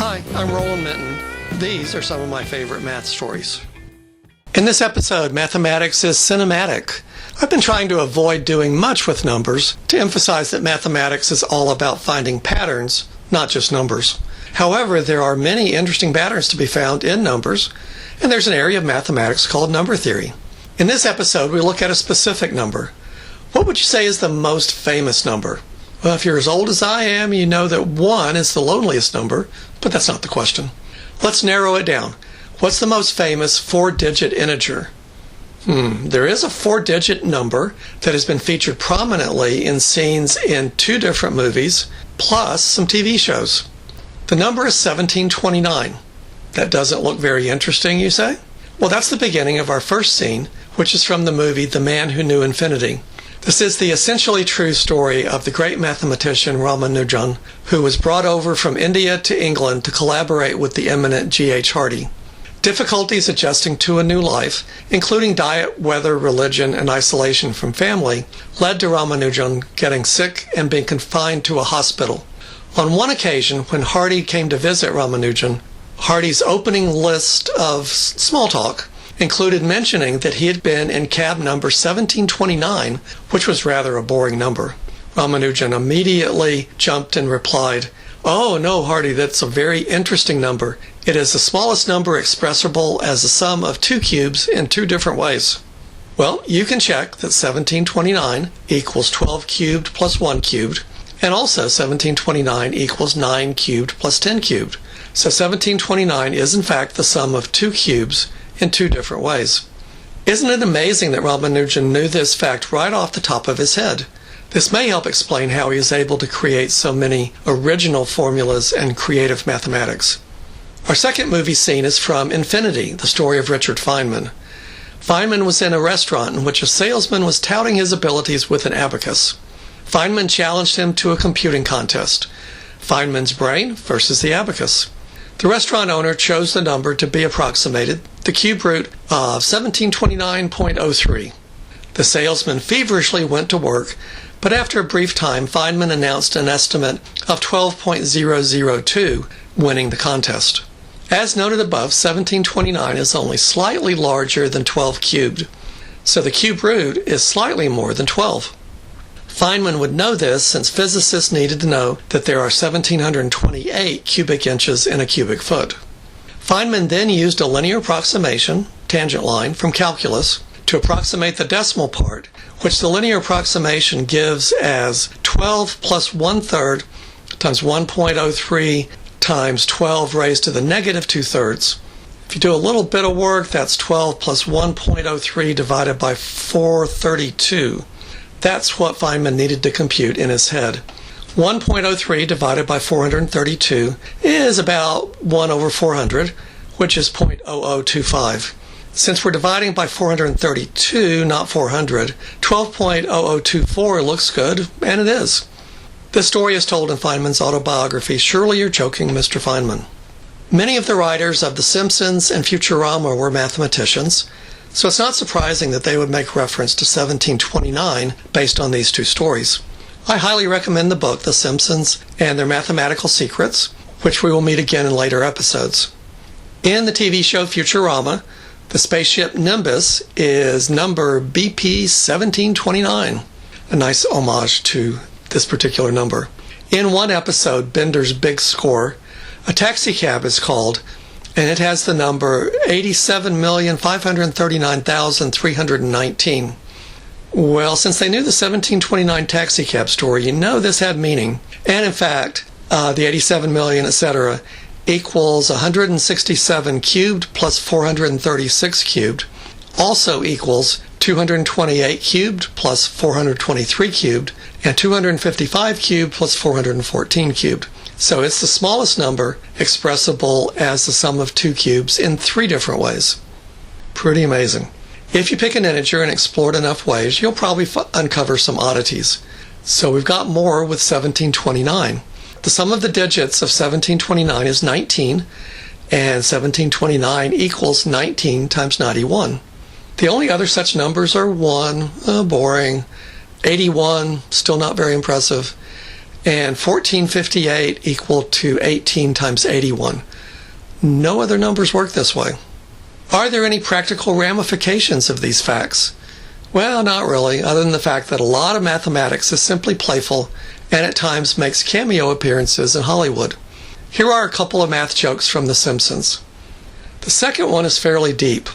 Hi, I'm Roland Minton. These are some of my favorite math stories. In this episode, mathematics is cinematic. I've been trying to avoid doing much with numbers to emphasize that mathematics is all about finding patterns, not just numbers. However, there are many interesting patterns to be found in numbers, and there's an area of mathematics called number theory. In this episode, we look at a specific number. What would you say is the most famous number? Well, if you're as old as I am, you know that 1 is the loneliest number, but that's not the question. Let's narrow it down. What's the most famous 4-digit integer? There is a 4-digit number that has been featured prominently in scenes in 2 different movies, plus some TV shows. The number is 1729. That doesn't look very interesting, you say? Well, that's the beginning of our first scene, which is from the movie The Man Who Knew Infinity. This is the essentially true story of the great mathematician Ramanujan, who was brought over from India to England to collaborate with the eminent G.H. Hardy. Difficulties adjusting to a new life, including diet, weather, religion, and isolation from family, led to Ramanujan getting sick and being confined to a hospital. On one occasion, when Hardy came to visit Ramanujan, Hardy's opening list of small talk included mentioning that he had been in cab number 1729, which was rather a boring number. Ramanujan immediately jumped and replied, "Oh, no, Hardy, that's a very interesting number. It is the smallest number expressible as the sum of 2 cubes in 2 different ways." Well, you can check that 1729 equals 12 cubed plus 1 cubed, and also 1729 equals 9 cubed plus 10 cubed. So 1729 is in fact the sum of 2 cubes in 2 different ways. Isn't it amazing that Ramanujan knew this fact right off the top of his head? This may help explain how he is able to create so many original formulas and creative mathematics. Our second movie scene is from Infinity, the story of Richard Feynman. Feynman was in a restaurant in which a salesman was touting his abilities with an abacus. Feynman challenged him to a computing contest. Feynman's brain versus the abacus. The restaurant owner chose the number to be approximated, the cube root of 1729.03. The salesman feverishly went to work, but after a brief time, Feynman announced an estimate of 12.002, winning the contest. As noted above, 1729 is only slightly larger than 12 cubed, so the cube root is slightly more than 12. Feynman would know this since physicists needed to know that there are 1,728 cubic inches in a cubic foot. Feynman then used a linear approximation, tangent line, from calculus to approximate the decimal part, which the linear approximation gives as 12 plus 1/3 times 1.03 times 12 raised to the negative 2/3. If you do a little bit of work, that's 12 plus 1.03 divided by 432. That's what Feynman needed to compute in his head. 1.03 divided by 432 is about 1 over 400, which is 0.0025. Since we're dividing by 432, not 400, 12.0024 looks good, and it is. This story is told in Feynman's autobiography, Surely You're Joking, Mr. Feynman. Many of the writers of The Simpsons and Futurama were mathematicians, so it's not surprising that they would make reference to 1729 based on these 2 stories. I highly recommend the book, The Simpsons and Their Mathematical Secrets, which we will meet again in later episodes. In the TV show Futurama, the spaceship Nimbus is number BP 1729, a nice homage to this particular number. In one episode, Bender's Big Score, a taxicab is called, and it has the number 87,539,319. Well, since they knew the 1729 taxicab story, you know this had meaning. And in fact, the 87 million, etc., equals 167 cubed plus 436 cubed, also equals 228 cubed plus 423 cubed, and 255 cubed plus 414 cubed. So it's the smallest number expressible as the sum of 2 cubes in 3 different ways. Pretty amazing. If you pick an integer and explore it enough ways, you'll probably uncover some oddities. So we've got more with 1729. The sum of the digits of 1729 is 19, and 1729 equals 19 times 91. The only other such numbers are 1, boring, 81, still not very impressive, and 1458 equal to 18 times 81. No other numbers work this way. Are there any practical ramifications of these facts? Well, not really, other than the fact that a lot of mathematics is simply playful and at times makes cameo appearances in Hollywood. Here are a couple of math jokes from The Simpsons. The second one is fairly deep.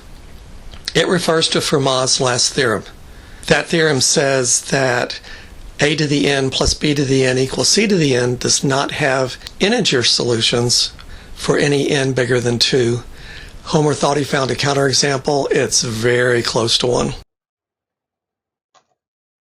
It refers to Fermat's last theorem. That theorem says that a to the n plus b to the n equals c to the n does not have integer solutions for any n bigger than 2. Homer thought he found a counterexample. It's very close to one.